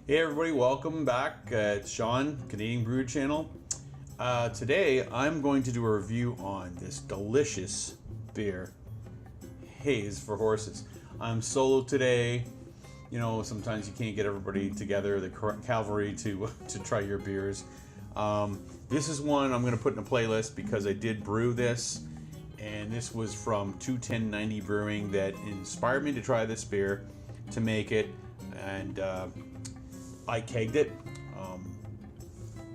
Hey everybody, welcome back. It's Sean, Canadian Brew Channel. Today I'm going to do a review on this delicious beer, Haze for horses. I'm solo today. You know, sometimes you can't get everybody together, the cavalry, to try your beers. This is one I'm going to put in a playlist because I did brew this, and this was from 21090 Brewing that inspired me to try this beer, to make it, and I kegged it.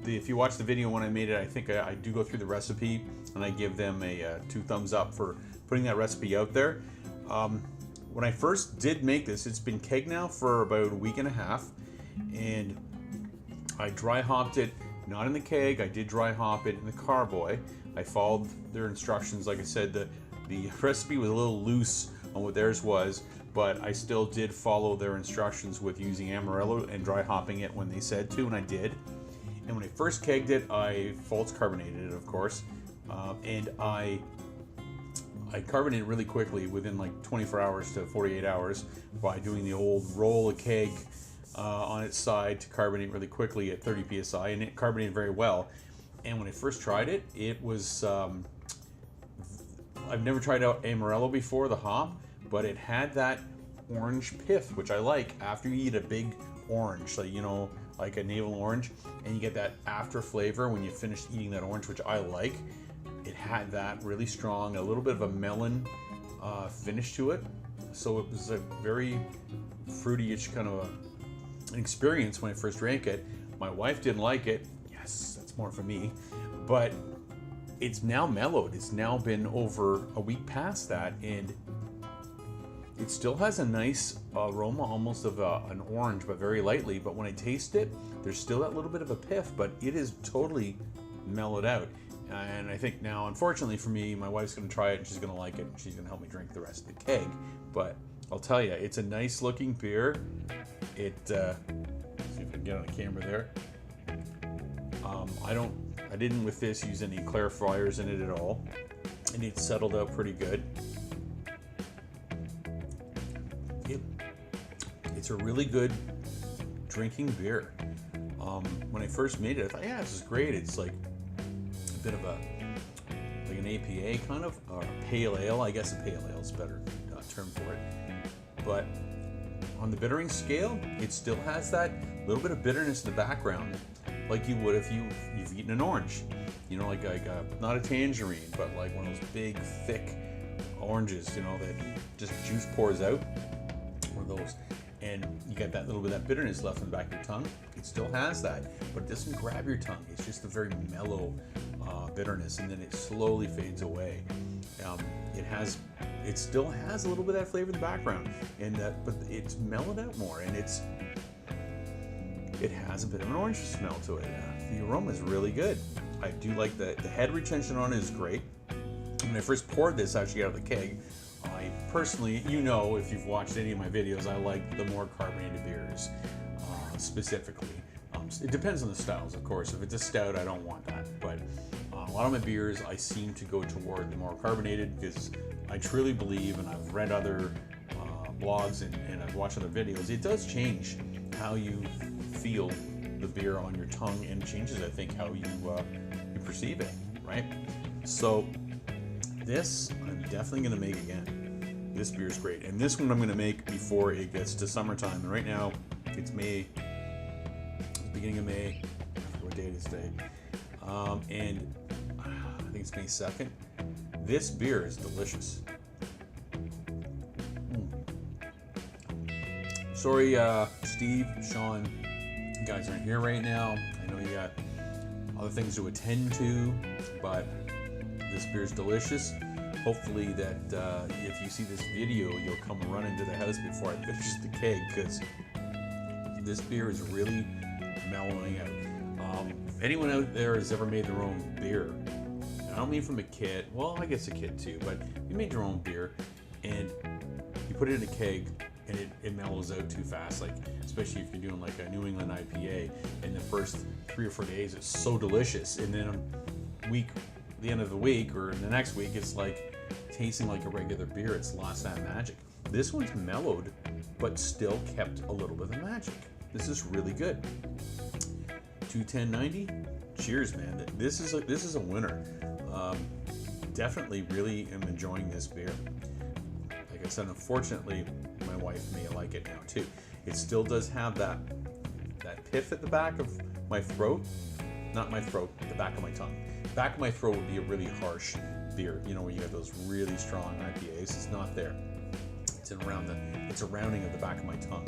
If you watch the video when I made it, I think I do go through the recipe, and I give them a 2 thumbs up for putting that recipe out there. When I first did make this, it's been kegged now for about a week and a half, and I dry hopped it, not in the keg. I did dry hop it in the carboy. I followed their instructions. Like I said, the recipe was a little loose on what theirs was, but I still did follow their instructions with using Amarillo and dry hopping it when they said to, and I did. And when I first kegged it, I false carbonated it, of course, and I carbonated really quickly within like 24 hours to 48 hours by doing the old roll a keg on its side to carbonate really quickly at 30 psi, and it carbonated very well. And when I first tried it, it was I've never tried out Amarillo before, the hop, but it had that orange pith, which I like after you eat a big orange, like, you know, like a navel orange, and you get that after flavor when you finish eating that orange, which I like. It had that really strong, a little bit of a melon finish to it, so it was a very fruity-ish kind of an experience when I first drank it. My wife didn't like it. Yes, that's more for me, but it's now mellowed. It's now been over a week past that, and it still has a nice aroma, almost of an orange, but very lightly. But when I taste it, there's still that little bit of a pith, but it is totally mellowed out. And I think now, unfortunately for me, my wife's going to try it, and she's going to like it, and she's going to help me drink the rest of the keg. But I'll tell you, it's a nice looking beer. It, see if I can get on the camera there. I didn't with this use any clarifiers in it at all, and it settled out pretty good. It's a really good drinking beer. When I first made it, I thought, yeah, this is great. It's like a bit of like an APA kind of, or a pale ale. I guess a pale ale is a better term for it. But on the bittering scale, it still has that little bit of bitterness in the background, like you would if you've eaten an orange. You know, like not a tangerine, but like one of those big, thick oranges, you know, that just juice pours out. One of those. And you get that little bit of that bitterness left in the back of your tongue. It still has that, but it doesn't grab your tongue. It's just a very mellow bitterness, and then it slowly fades away. It still has a little bit of that flavor in the background, and but it's mellowed out more, and it has a bit of an orange smell to it. The aroma is really good. I do like the head retention on it is great. When I first poured this actually out of the keg, I personally, you know, if you've watched any of my videos, I like the more carbonated beers, specifically. It depends on the styles, of course. If it's a stout, I don't want that. But a lot of my beers, I seem to go toward the more carbonated, because I truly believe, and I've read other blogs and I've watched other videos, it does change how you feel the beer on your tongue, and changes, I think, how you perceive it, right? So this I'm definitely going to make again. This beer is great, and this one I'm going to make before it gets to summertime. And right now it's May, beginning of May. I forget what date it is today, and I think it's May 2nd. This beer is delicious. Sorry, Steve, Sean, you guys aren't here right now. I know you got other things to attend to, but this beer is delicious. Hopefully that if you see this video, you'll come run into the house before I finish the keg, because this beer is really mellowing out. If anyone out there has ever made their own beer, I don't mean from a kit, well, I guess a kit too, but you made your own beer and you put it in a keg, and it mellows out too fast, like especially if you're doing like a New England IPA, and the first 3 or 4 days it's so delicious, and then the end of the week or the next week it's like tasting like a regular beer. It's lost that magic. This one's mellowed, but still kept a little bit of magic. This is really good. 210.90. Cheers, man. This is a winner. Definitely really am enjoying this beer. Like I said, unfortunately, my wife may like it now too. It still does have that pith at the back of my throat. Not my throat, the back of my tongue. Back of my throat would be a really harsh beer, you know, where you have those really strong IPAs. It's not there. It's it's a rounding of the back of my tongue.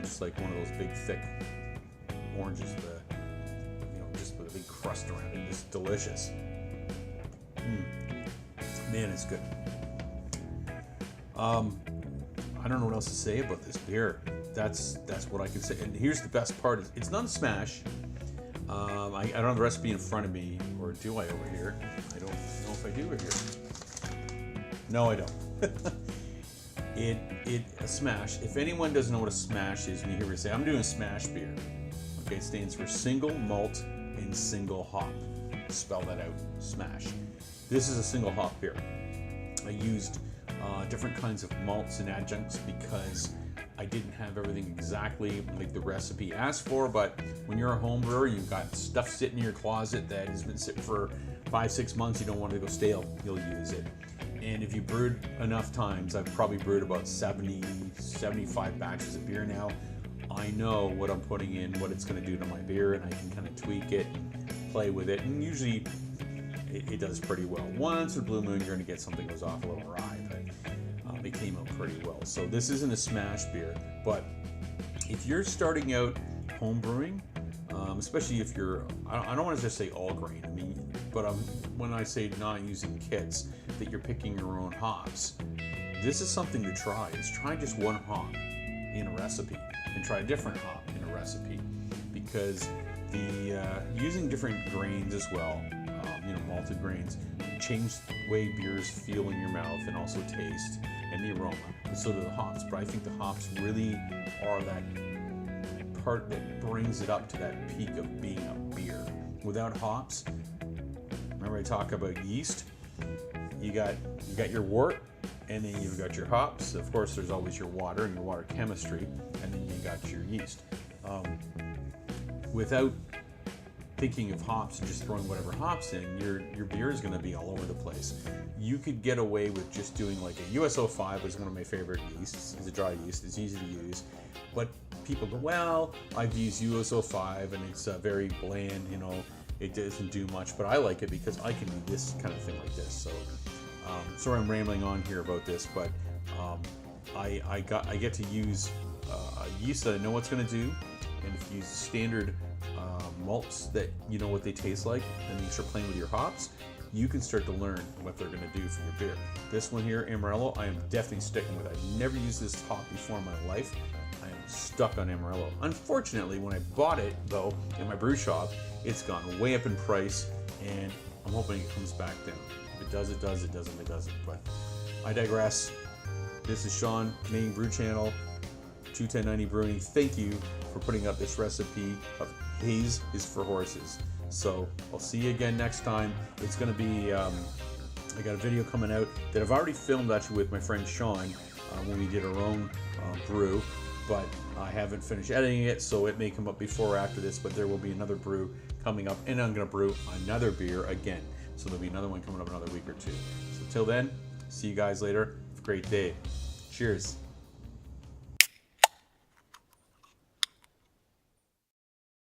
Just like one of those big thick oranges, just with a big crust around it. It's delicious. Man, it's good. I don't know what else to say about this beer. That's what I can say. And here's the best part: it's not a smash. I don't have the recipe in front of me, or do I over here? I don't know if I do over here. No, I don't. A smash. If anyone doesn't know what a smash is, when you hear me say, I'm doing a smash beer. Okay, it stands for single malt and single hop. Spell that out. Smash. This is a single hop beer. I used different kinds of malts and adjuncts because I didn't have everything exactly like the recipe asked for, but when you're a home brewer, you've got stuff sitting in your closet that has been sitting for 5-6 months, you don't want it to go stale, you'll use it. And if you brewed enough times, I've probably brewed about 75 batches of beer now. I know what I'm putting in, what it's going to do to my beer, and I can kind of tweak it, play with it, and usually it does pretty well. Once in a blue moon, you're going to get something that goes off a little awry, but it came out pretty well. So this isn't a smash beer, but if you're starting out home brewing, especially if you're, I don't want to just say all grain, but when I say not using kits, that you're picking your own hops, this is something to try. Is try just one hop in a recipe and try a different hop in a recipe, because the using different grains as well, malted grains, change the way beers feel in your mouth and also taste and the aroma. And so do the hops, but I think the hops really are that part that brings it up to that peak of being a beer. Without hops, remember I talk about yeast? You got your wort, and then you've got your hops. Of course, there's always your water and your water chemistry, and then you got your yeast. Without thinking of hops and just throwing whatever hops in, your beer is going to be all over the place. You could get away with just doing like a USO5 is one of my favorite yeasts. It's a dry yeast. It's easy to use, but people go, well, I've used USO5 and it's very bland. It doesn't do much, but I like it because I can do this kind of thing like this. So, sorry I'm rambling on here about this, but I get to use a yeast that I know what's going to do, and if you use standard malts that you know what they taste like, and then you start playing with your hops, you can start to learn what they're going to do for your beer. This one here, Amarillo, I am definitely sticking with. I've never used this hop before in my life. I am stuck on Amarillo. Unfortunately, when I bought it though in my brew shop, it's gone way up in price, and I'm hoping it comes back down. If it does, it does. It doesn't, it doesn't. But I digress. This is Sean, Canadian Brew Channel, 21090 Brewing. Thank you for putting up this recipe of Haze is for Horses. So I'll see you again next time. It's going to be, I got a video coming out that I've already filmed actually with my friend Sean when we did our own brew, but I haven't finished editing it, so it may come up before or after this, but there will be another brew coming up, and I'm going to brew another beer again. So there'll be another one coming up in another week or two. So till then, see you guys later. Have a great day. Cheers.